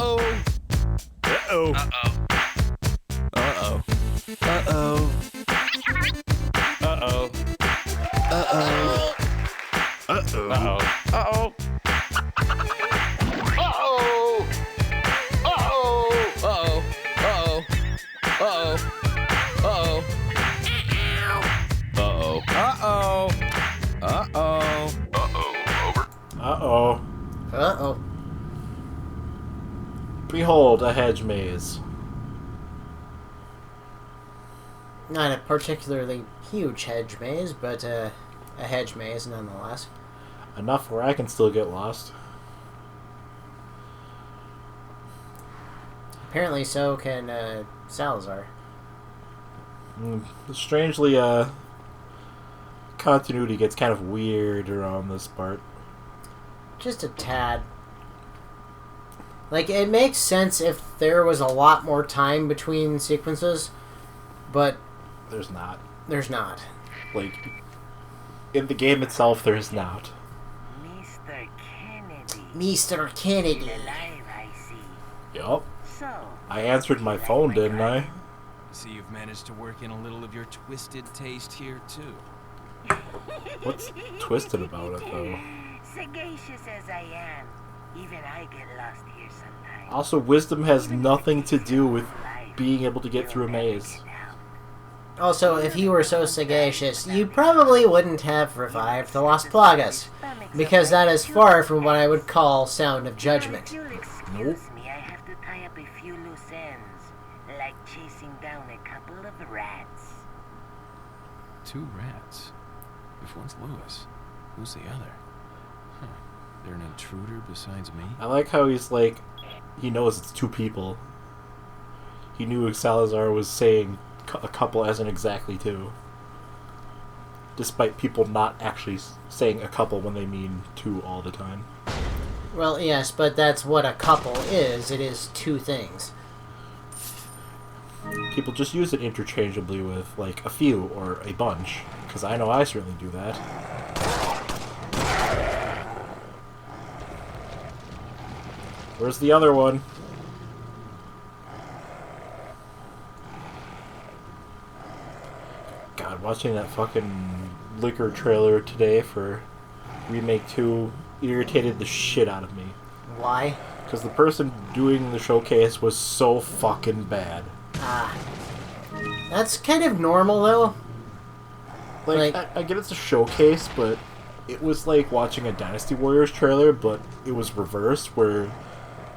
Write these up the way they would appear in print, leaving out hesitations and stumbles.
Uh-oh. Uh-oh. Uh-oh. Uh-oh. Uh-oh. Uh-oh. Uh-oh. Uh-oh. Uh-oh. Uh-oh. Uh-oh. Uh-oh. Uh-oh. Uh-oh. Uh-oh. Uh-oh. Uh-oh. Over. Uh-oh. Uh-oh. Behold, a hedge maze. Not a particularly huge hedge maze, but a hedge maze nonetheless. Enough where I can still get lost. Apparently so can Salazar. Strangely, continuity gets kind of weird around this part. Just a tad. Like, it makes sense if there was a lot more time between sequences, but There's not. there's not. Like, in the game itself, there's not. Mr. Kennedy. Mr. Kennedy. Alive, I see. Yup. So, I answered my phone, didn't I? See, you've managed to work in a little of your twisted taste here, too. What's twisted about it, though? sagacious as I am, even I get lost here sometimes. Also, wisdom has nothing to do with being able to get through a maze. Also, if he were so sagacious, you probably wouldn't have revived the Lost Plagas, because that is far from what I would call sound of judgment. If you'll excuse me, I have to tie up a few loose ends, like chasing down a couple of rats. 2 rats. If one's Lewis, who's the other? Huh. They're an intruder besides me? I like how he's like, he knows it's 2 people. He knew Salazar was saying a couple as in exactly 2. Despite people not actually saying a couple when they mean 2 all the time. Well, yes, but that's what a couple is. It is 2 things. People just use it interchangeably with, like, a few or a bunch. Because I know I certainly do that. Where's the other one? God, watching that fucking liquor trailer today for Remake 2 irritated the shit out of me. Why? Because the person doing the showcase was so fucking bad. Ah. That's kind of normal, though. Like, I get it's a showcase, but it was like watching a Dynasty Warriors trailer, but it was reversed, where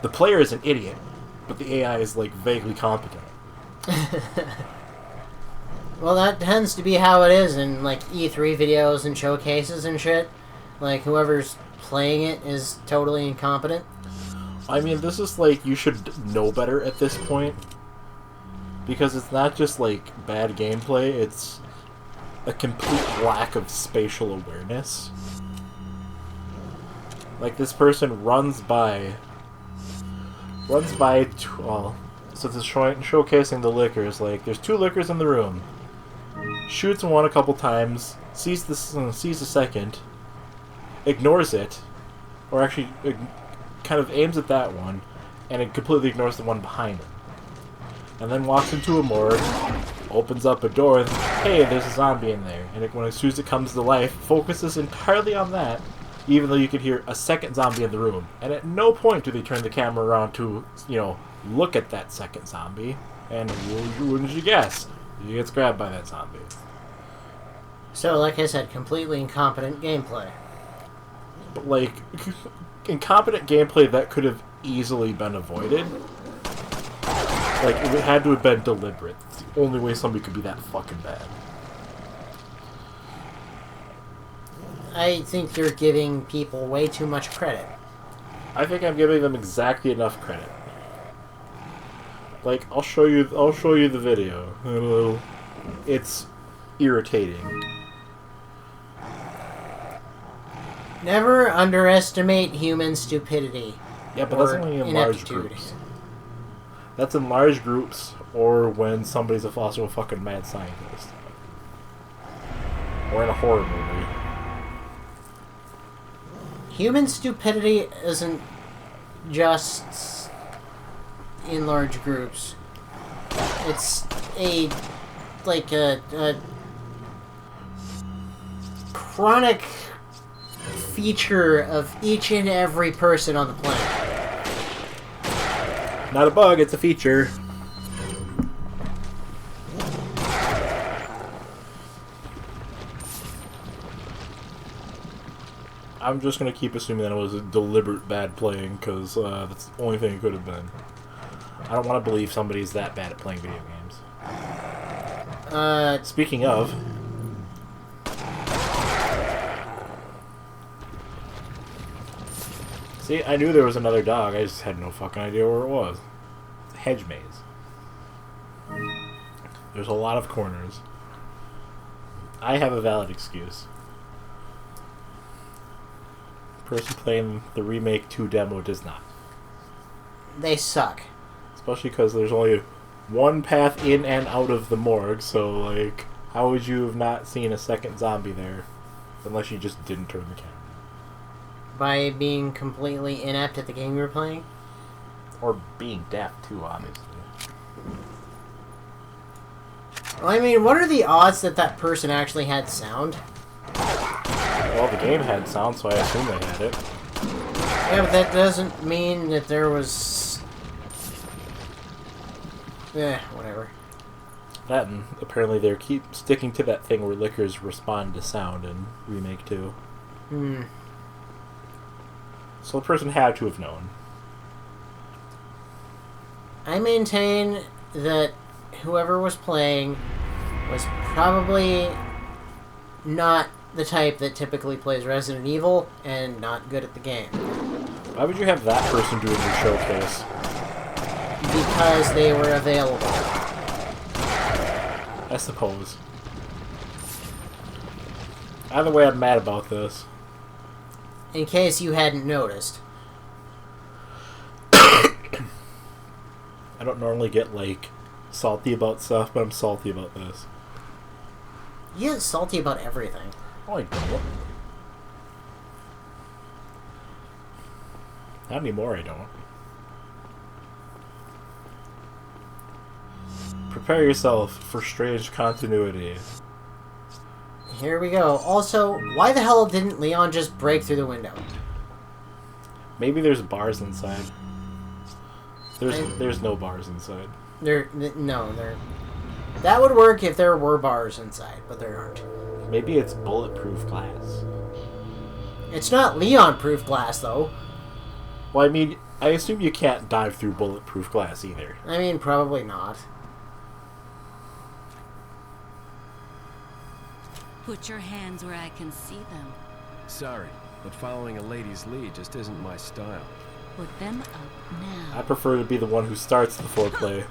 the player is an idiot, but the AI is, like, vaguely competent. Well, that tends to be how it is in, like, E3 videos and showcases and shit. Like, whoever's playing it is totally incompetent. I mean, this is like, you should know better at this point. Because it's not just, like, bad gameplay, it's a complete lack of spatial awareness. Like, this person runs by, well, since it's showcasing the liquors, like, there's 2 liquors in the room. Shoots one a couple times, sees the second, ignores it, or actually kind of aims at that one, and it completely ignores the one behind it. And then walks into a morgue, opens up a door, and hey, there's a zombie in there. And as soon as it comes to life, focuses entirely on that, even though you can hear a second zombie in the room. And at no point do they turn the camera around to, look at that second zombie. And wouldn't you guess? He gets grabbed by that zombie. So, like I said, completely incompetent gameplay. But, like, incompetent gameplay that could have easily been avoided. Like, it had to have been deliberate. It's the only way somebody could be that fucking bad. I think you're giving people way too much credit. I think I'm giving them exactly enough credit. Like, I'll show you the video. It's irritating. Never underestimate human stupidity. Yeah, but that's or only in large ineptitude. groups. That's in large groups, or when somebody's also a fucking mad scientist. Or in a horror movie. Human stupidity isn't just in large groups. It's a chronic feature of each and every person on the planet. Not a bug, it's a feature. I'm just gonna keep assuming that it was a deliberate bad playing, because that's the only thing it could have been. I don't want to believe somebody's that bad at playing video games. Speaking of... See, I knew there was another dog, I just had no fucking idea where it was. It's a hedge maze. There's a lot of corners. I have a valid excuse. Person playing the Remake 2 demo does not. They suck. Especially because there's only one path in and out of the morgue, so, like, how would you have not seen a second zombie there? Unless you just didn't turn the camera. By being completely inept at the game you're playing? Or being deaf, too, obviously. Well, I mean, what are the odds that that person actually had sound? Well, the game had sound, so I assume they had it. Yeah, but that doesn't mean that there was... whatever. That, and apparently they keep sticking to that thing where liquors respond to sound in Remake 2. So the person had to have known. I maintain that whoever was playing was probably not the type that typically plays Resident Evil and not good at the game. Why would you have that person doing your showcase? Because they were available. I suppose. Either way, I'm mad about this. In case you hadn't noticed. I don't normally get, like, salty about stuff, but I'm salty about this. You get salty about everything. Oh, I don't. Not anymore, I don't. Prepare yourself for strange continuity. Here we go. Also, why the hell didn't Leon just break through the window? Maybe there's bars inside. There's no bars inside. That would work if there were bars inside, but there aren't. Maybe it's bulletproof glass. It's not Leon-proof glass, though. Well, I mean, I assume you can't dive through bulletproof glass either. I mean, probably not. Put your hands where I can see them. Sorry, but following a lady's lead just isn't my style. Put them up now. I prefer to be the one who starts the foreplay.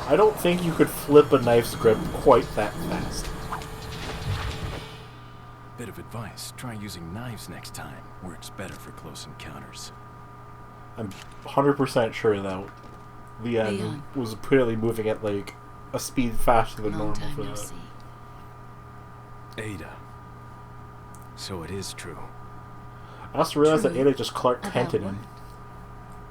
I don't think you could flip a knife's grip quite that fast. Bit of advice, try using knives next time. Works better for close encounters. I'm 100% sure that Leon was clearly moving at like a speed faster than Long normal time for no that. see. Ada. So it is true. I also realized that True. Ada just Clark About Kented what? him.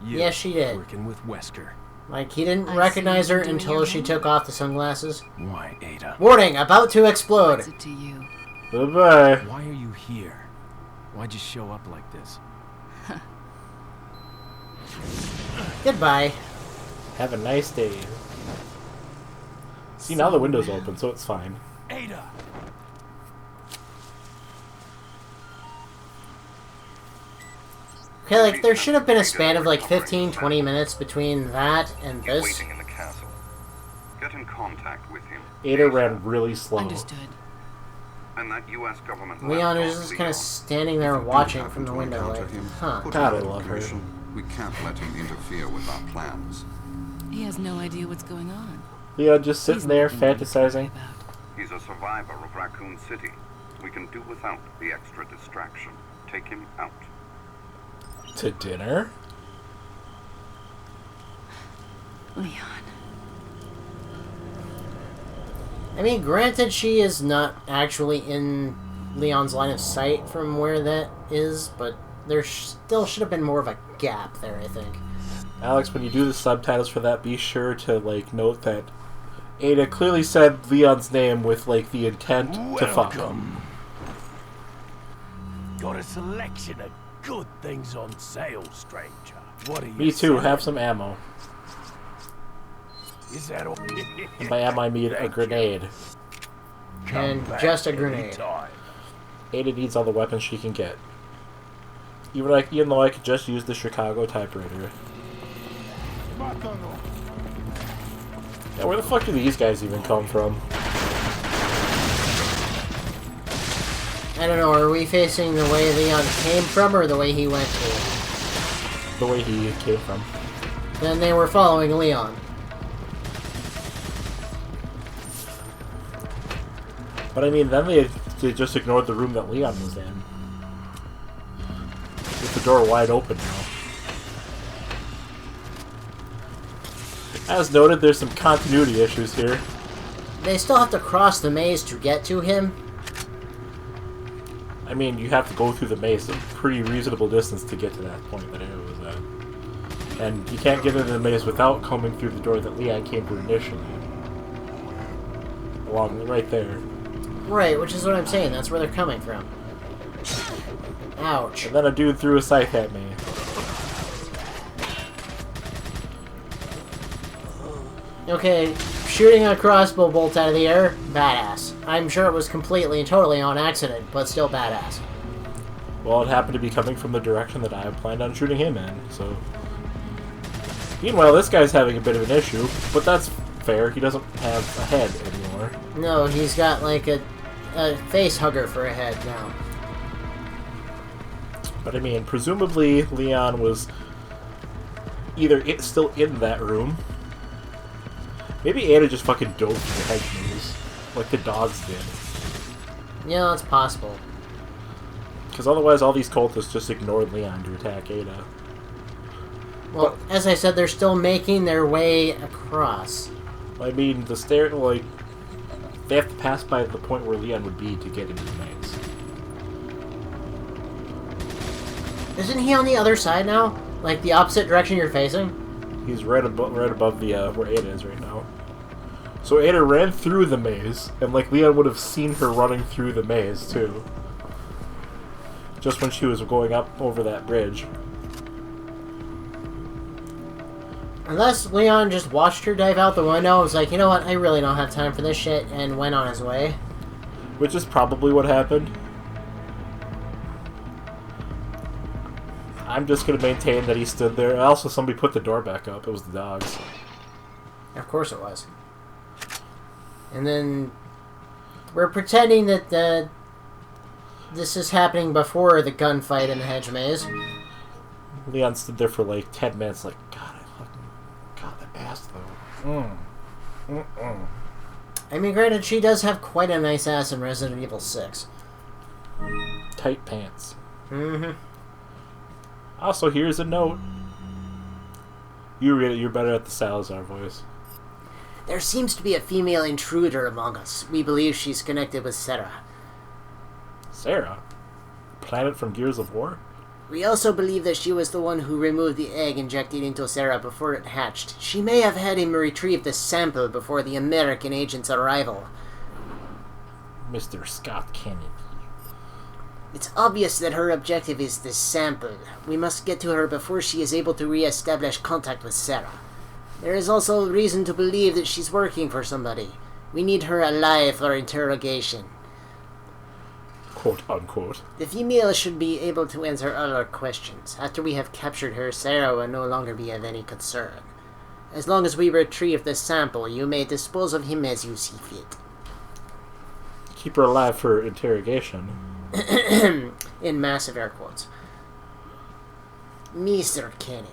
You Yes, she did. Working with Wesker. Like, he didn't I recognize see her you doing until your she homework. took off the sunglasses. Why, Ada? Warning, about to explode. What's it to you? Bye-bye. Why are you here? Why'd you show up like this? Goodbye. Have a nice day. See, now the window's open, so it's fine. Ada! Okay, like, there should have been a span of like 15-20 minutes between that and He's this. waiting in the castle. Get in contact with him. Ada ran really slow. Understood. And that U.S. government Leon is laptop, just kind Leon. of standing there If you do watching happen from the to window, encounter like, him, huh. put God, him I out of love her. commission. We can't let him interfere with our plans. He has no idea what's going on. Leon just sitting He's there nothing to worry fantasizing. about. He's a survivor of Raccoon City. We can do without the extra distraction. Take him out. To dinner? Leon. I mean, granted, she is not actually in Leon's line of sight from where that is, but there still should have been more of a gap there, I think. Alex, when you do the subtitles for that, be sure to, like, note that Ada clearly said Leon's name with, like, the intent to fuck. Got a selection of good things on sale, stranger. What are you Me too, selling? have some ammo. Is that all? And by ammo I mean a grenade. And just a grenade. Anytime. Ada needs all the weapons she can get. Even though I could just use the Chicago typewriter. Yeah, where the fuck do these guys even come from? I don't know, are we facing the way Leon came from or the way he went to? The way he came from. Then they were following Leon. But I mean, then they just ignored the room that Leon was in. With the door wide open now. As noted, there's some continuity issues here. They still have to cross the maze to get to him. I mean, you have to go through the maze a pretty reasonable distance to get to that point that Ada was at. And you can't get into the maze without coming through the door that Leon came to initially. Along right there. Right, which is what I'm saying. That's where they're coming from. Ouch. And then a dude threw a scythe at me. Okay, shooting a crossbow bolt out of the air, badass. I'm sure it was completely and totally on accident, but still badass. Well, it happened to be coming from the direction that I planned on shooting him in, so... Meanwhile, this guy's having a bit of an issue, but that's fair. He doesn't have a head anymore. No, he's got like a face hugger for a head now. But I mean, presumably Leon was either still in that room. Maybe Ada just fucking dove through the hedge maze, like the dogs did. Yeah, that's possible. Because otherwise all these cultists just ignored Leon to attack Ada. Well, as I said, they're still making their way across. I mean, the stair, like, they have to pass by the point where Leon would be to get into the maze. Isn't he on the other side now? Like the opposite direction you're facing? He's right above the where Ada is right now. So Ada ran through the maze, and like Leon would have seen her running through the maze too. Just when she was going up over that bridge. Unless Leon just watched her dive out the window and was like, you know what, I really don't have time for this shit, and went on his way. Which is probably what happened. I'm just going to maintain that he stood there. Also, somebody put the door back up. It was the dogs. Of course it was. And then we're pretending that this is happening before the gunfight in the hedge maze. Leon stood there for like 10 minutes like, God, I fucking got the ass though. I mean, granted, she does have quite a nice ass in Resident Evil 6. Tight pants. Mm-hmm. Also, here's a note. You read it, you're better at the Salazar voice. There seems to be a female intruder among us. We believe she's connected with Sarah. Sarah? Planet from Gears of War? We also believe that she was the one who removed the egg injected into Sarah before it hatched. She may have had him retrieve the sample before the American agent's arrival. Mr. Scott Kennedy. It's obvious that her objective is this sample. We must get to her before she is able to re-establish contact with Sarah. There is also reason to believe that she's working for somebody. We need her alive for interrogation. Quote unquote. The female should be able to answer all our questions. After we have captured her, Sarah will no longer be of any concern. As long as we retrieve the sample, you may dispose of him as you see fit. Keep her alive for interrogation. In massive air quotes. Mr. Kennedy.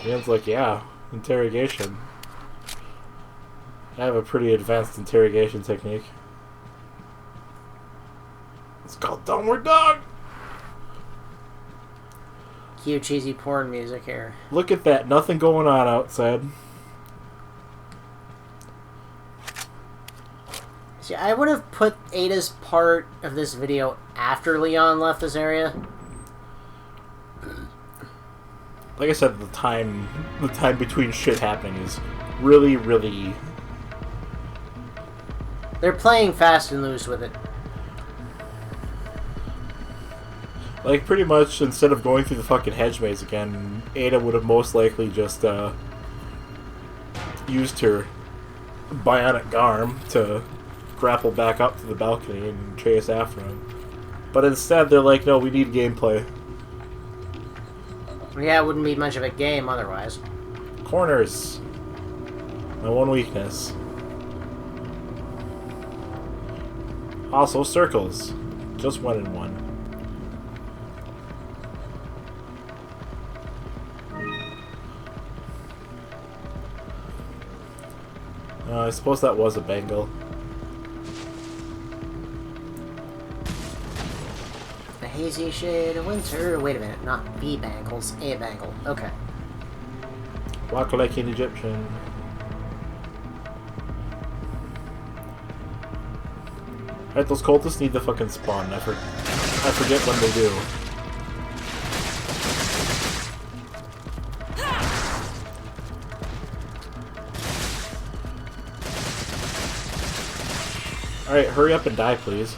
Leon's like, yeah, interrogation. I have a pretty advanced interrogation technique. It's called Downward Dog! Cute cheesy porn music here. Look at that, nothing going on outside. See, I would have put Ada's part of this video after Leon left this area. Like I said, the time between shit happening is really, really... They're playing fast and loose with it. Like, pretty much, instead of going through the fucking hedge maze again, Ada would have most likely just, used her bionic arm to grapple back up to the balcony and chase after him. But instead, they're like, no, we need gameplay. Yeah, it wouldn't be much of a game otherwise. Corners. My one weakness. Also, circles. Just 1 and 1. I suppose that was a bangle. The hazy shade of winter. Wait a minute, not B bangles, A bangle. Okay. Walk like an Egyptian. Alright, those cultists need to fucking spawn. I forget when they do. Alright, hurry up and die, please.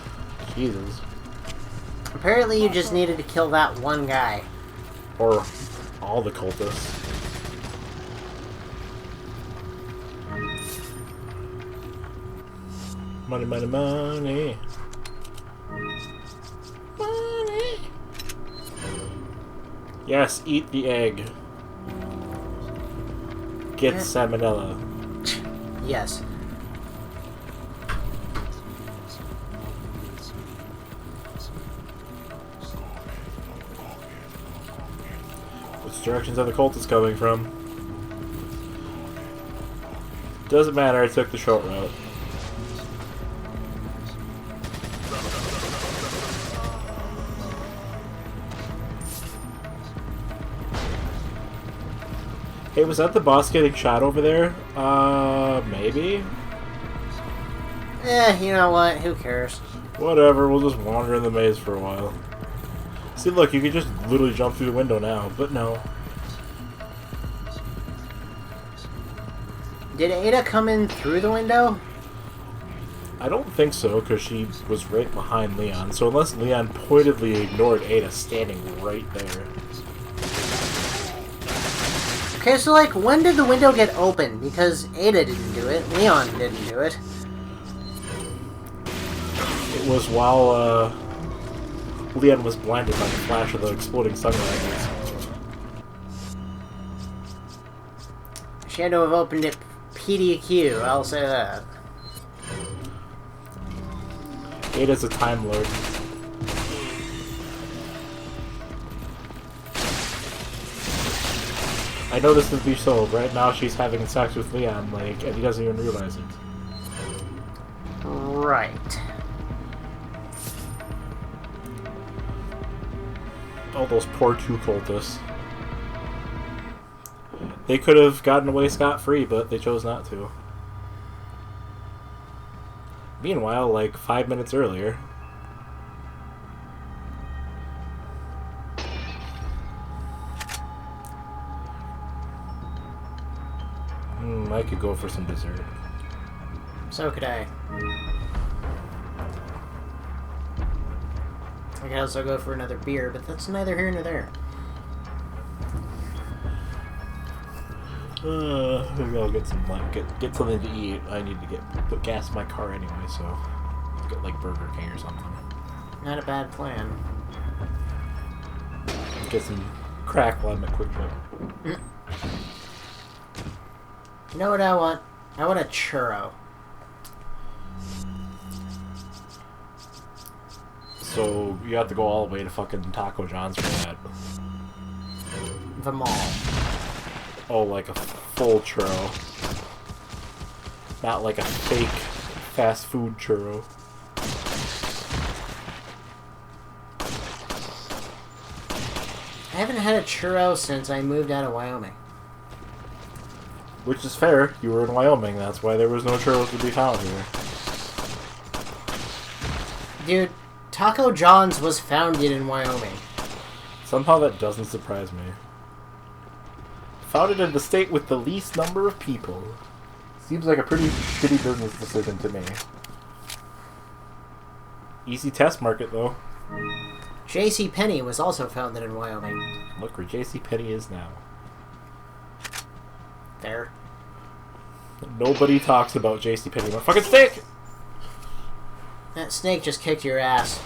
Jesus. Apparently you just needed to kill that one guy. Or all the cultists. Money, money, money. Money. Yes, eat the egg. Get salmonella. Yes. Which directions are the cultists coming from? Doesn't matter, I took the short route. Hey, was that the boss getting shot over there? Maybe? You know what? Who cares? Whatever, we'll just wander in the maze for a while. See, look, you can just literally jump through the window now, but no. Did Ada come in through the window? I don't think so, because she was right behind Leon. So unless Leon pointedly ignored Ada standing right there. Okay, so like, when did the window get open? Because Ada didn't do it, Leon didn't do it. It was while, Leon was blinded by the flash of the exploding sunrise. She had to have opened it PDQ, I'll say that. Ada's a Time Lord. I know this to be so. Right now she's having sex with Leon, like, and he doesn't even realize it. Right. All those poor two cultists. They could have gotten away scot-free, but they chose not to. Meanwhile, like 5 minutes earlier... I could go for some dessert. So could I. I could also go for another beer, but that's neither here nor there. Maybe I'll get some get something to eat. I need to put gas in my car anyway, so get like Burger King or something. Not a bad plan. Get some crack while I'm at Quick Trip. You know what I want? I want a churro. So you have to go all the way to fucking Taco John's for that. The mall. Oh, like a full churro. Not like a fake fast food churro. I haven't had a churro since I moved out of Wyoming. Which is fair. You were in Wyoming. That's why there was no churros to be found here. Dude, Taco John's was founded in Wyoming. Somehow that doesn't surprise me. Founded in the state with the least number of people. Seems like a pretty shitty business decision to me. Easy test market, though. JCPenney was also founded in Wyoming. Look where JCPenney is now. Fair. Nobody talks about JCPenney. My fucking steak! That snake just kicked your ass.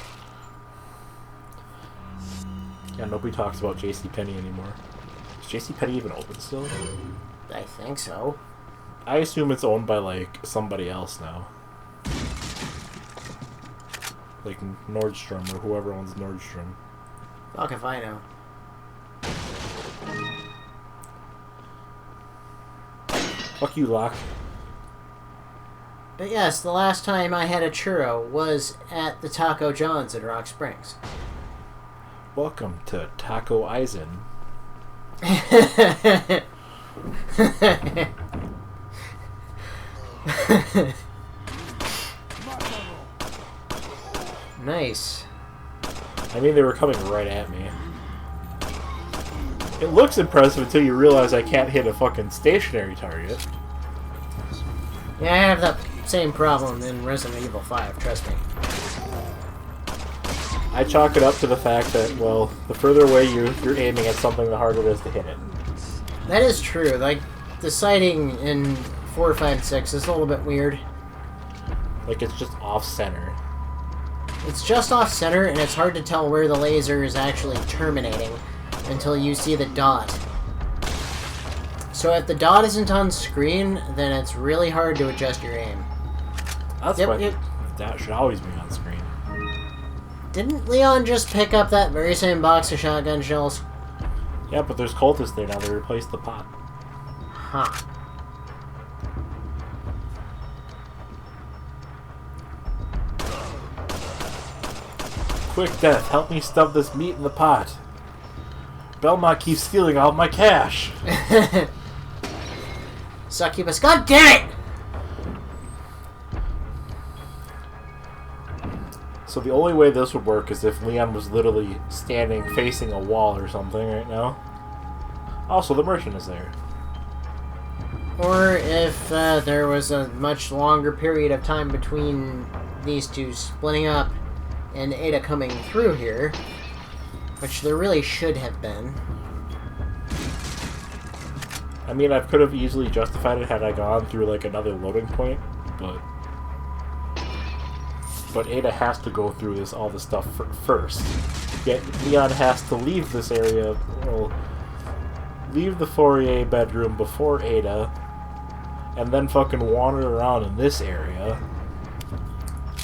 Yeah, nobody talks about JCPenney anymore. Is JCPenney even open still? I think so. I assume it's owned by, like, somebody else now. Like Nordstrom or whoever owns Nordstrom. Fuck if I know. Fuck you, Locke. But yes, the last time I had a churro was at the Taco John's in Rock Springs. Welcome to Taco Eisen. Nice. I mean, they were coming right at me. It looks impressive until you realize I can't hit a fucking stationary target. Yeah, I have that same problem in Resident Evil 5, trust me. I chalk it up to the fact that, well, the further away you're aiming at something, the harder it is to hit it. That is true. Like, the sighting in 4, 5, and 6 is a little bit weird. Like, it's just off-center. It's just off-center, and it's hard to tell where the laser is actually terminating until you see the dot. So if the dot isn't on screen, then it's really hard to adjust your aim. That's why that should always be on screen. Didn't Leon just pick up that very same box of shotgun shells? Yeah, but there's cultists there now. They replaced the pot. Huh. Quick, Death, help me stuff this meat in the pot. Belmont keeps stealing all my cash. Succubus, god damn it! So the only way this would work is if Leon was literally standing facing a wall or something right now. Also, the merchant is there. Or if there was a much longer period of time between these two splitting up and Ada coming through here, which there really should have been. I mean, I could have easily justified it had I gone through like another loading point, but Ada has to go through all this stuff first. Yet Leon has to leave this area, well, leave the foyer bedroom before Ada, and then fucking wander around in this area.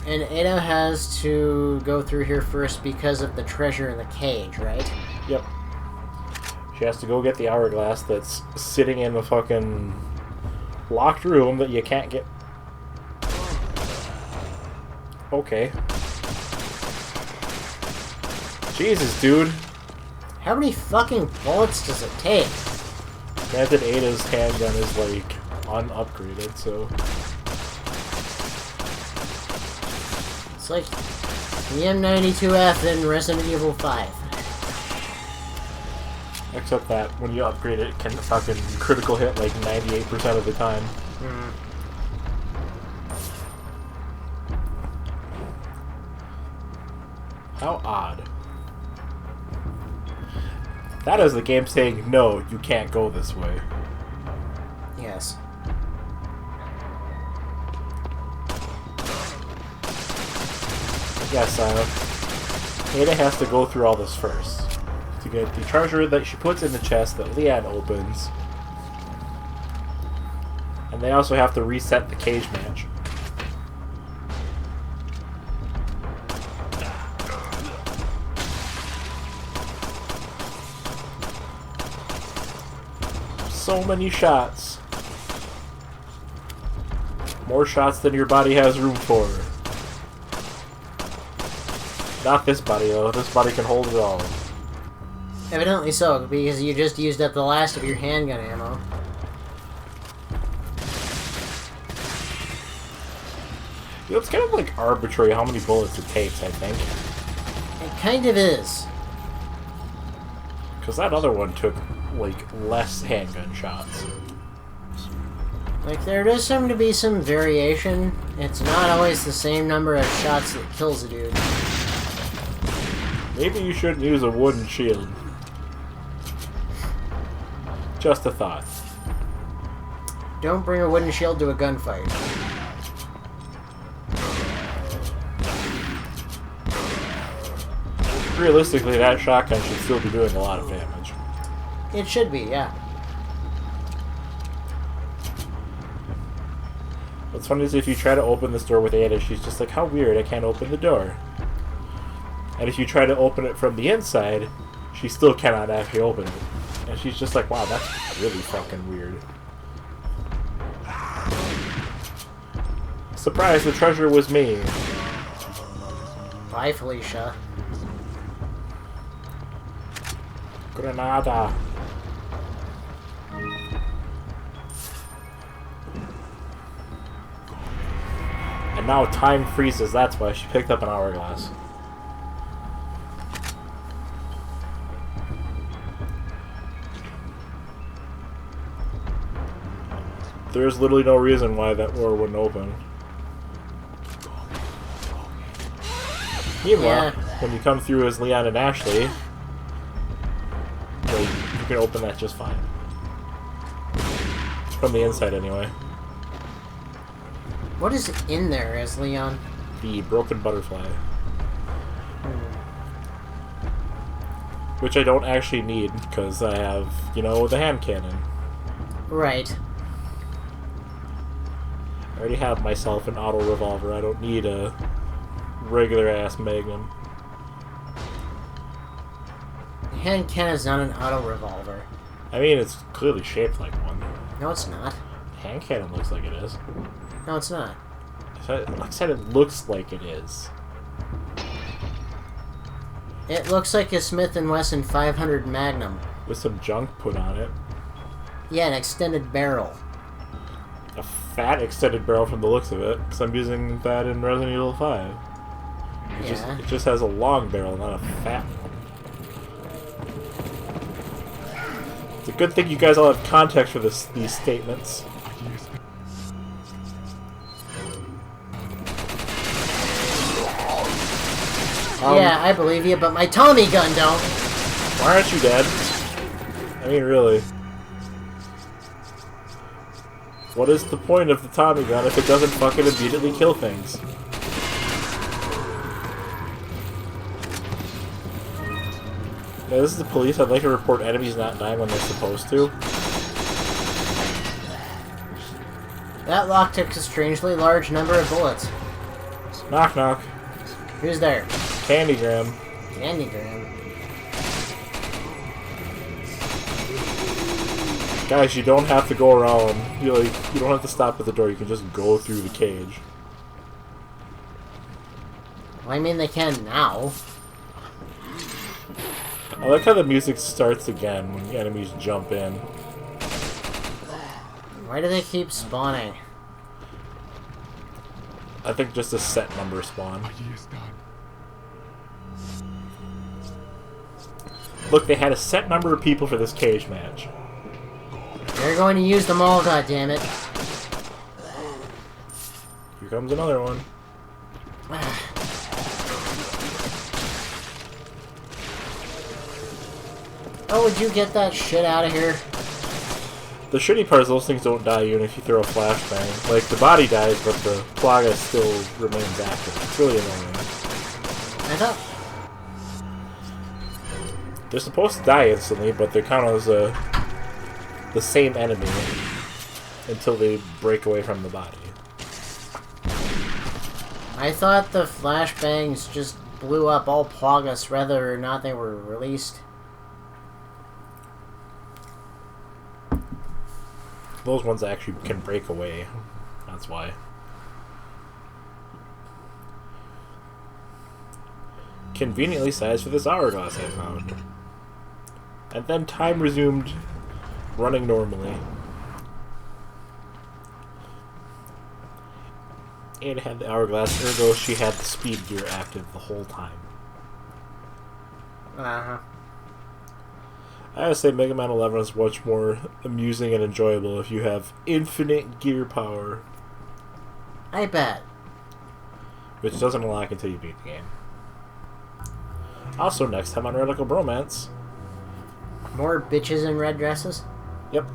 And Ada has to go through here first because of the treasure in the cage, right? Yep. She has to go get the hourglass that's sitting in a fucking locked room that you can't get. Okay. Jesus, dude. How many fucking bullets does it take? Granted, Ada's handgun is, like, unupgraded, so... It's like the M92F in Resident Evil 5. Except that when you upgrade it, it can fucking critical hit, like, 98% of the time. How odd. That is the game saying, no, you can't go this way. Yes. Yes, Ada has to go through all this first. To get the treasure that she puts in the chest that Leon opens. And they also have to reset the cage match. So many shots. More shots than your body has room for. Not this body, though. This body can hold it all. Evidently so, because you just used up the last of your handgun ammo. You know, it's kind of like arbitrary how many bullets it takes, I think. It kind of is. Because that other one took, like, less handgun shots. Like, there does seem to be some variation. It's not always the same number of shots that kills a dude. Maybe you shouldn't use a wooden shield. Just a thought. Don't bring a wooden shield to a gunfight. Realistically, that shotgun should still be doing a lot of damage. It should be, yeah. What's funny is if you try to open this door with Ada, she's just like, how weird, I can't open the door. And if you try to open it from the inside, she still cannot actually open it. And she's just like, wow, that's really fucking weird. Surprise, the treasure was me. Bye, Felicia. Granada. And now time freezes, that's why she picked up an hourglass. There's literally no reason why that door wouldn't open. Meanwhile, when you come through as Leon and Ashley, like, you can open that just fine. From the inside, anyway. What is in there as Leon? The broken butterfly. Which I don't actually need, because I have, you know, the hand cannon. Right. I already have myself an auto revolver. I don't need a regular ass magnum. Hand cannon's not an auto revolver. I mean, it's clearly shaped like one. No, it's not. Hand cannon looks like it is. No, it's not. Like I said, it looks like it is. It looks like a Smith & Wesson 500 Magnum. With some junk put on it. Yeah, an extended barrel. A fat extended barrel from the looks of it, because I'm using that in Resident Evil 5. It just has a long barrel, not a fat one. It's a good thing you guys all have context for these statements. Yeah, I believe you, but my Tommy gun don't. Why aren't you dead? I mean, really. What is the point of the Tommy gun if it doesn't fucking immediately kill things? Yeah, this is the police. I'd like to report enemies not dying when they're supposed to. That lock took a strangely large number of bullets. Knock knock. Who's there? Candygram. Candygram. Guys, you don't have to go around. You don't have to stop at the door. You can just go through the cage. Well, I mean, they can now. I like how the music starts again when the enemies jump in. Why do they keep spawning? I think just a set number spawn. Look, they had a set number of people for this cage match. They're going to use them all, goddammit. Here comes another one. Oh, would you get that shit out of here? The shitty part is those things don't die even if you throw a flashbang. Like, the body dies, but the plaga still remains active. It's really annoying. I thought... They're supposed to die instantly, but they're kind of the same enemy until they break away from the body. I thought the flashbangs just blew up all plagas whether or not they were released. Those ones actually can break away. That's why. Conveniently sized for this hourglass I found. And then time resumed running normally. and had the hourglass, ergo she had the speed gear active the whole time. Uh-huh. I gotta say, Mega Man 11 is much more amusing and enjoyable if you have infinite gear power. I bet. Which doesn't unlock until you beat the game. Also, next time on Radical Bromance. More bitches in red dresses? Yep.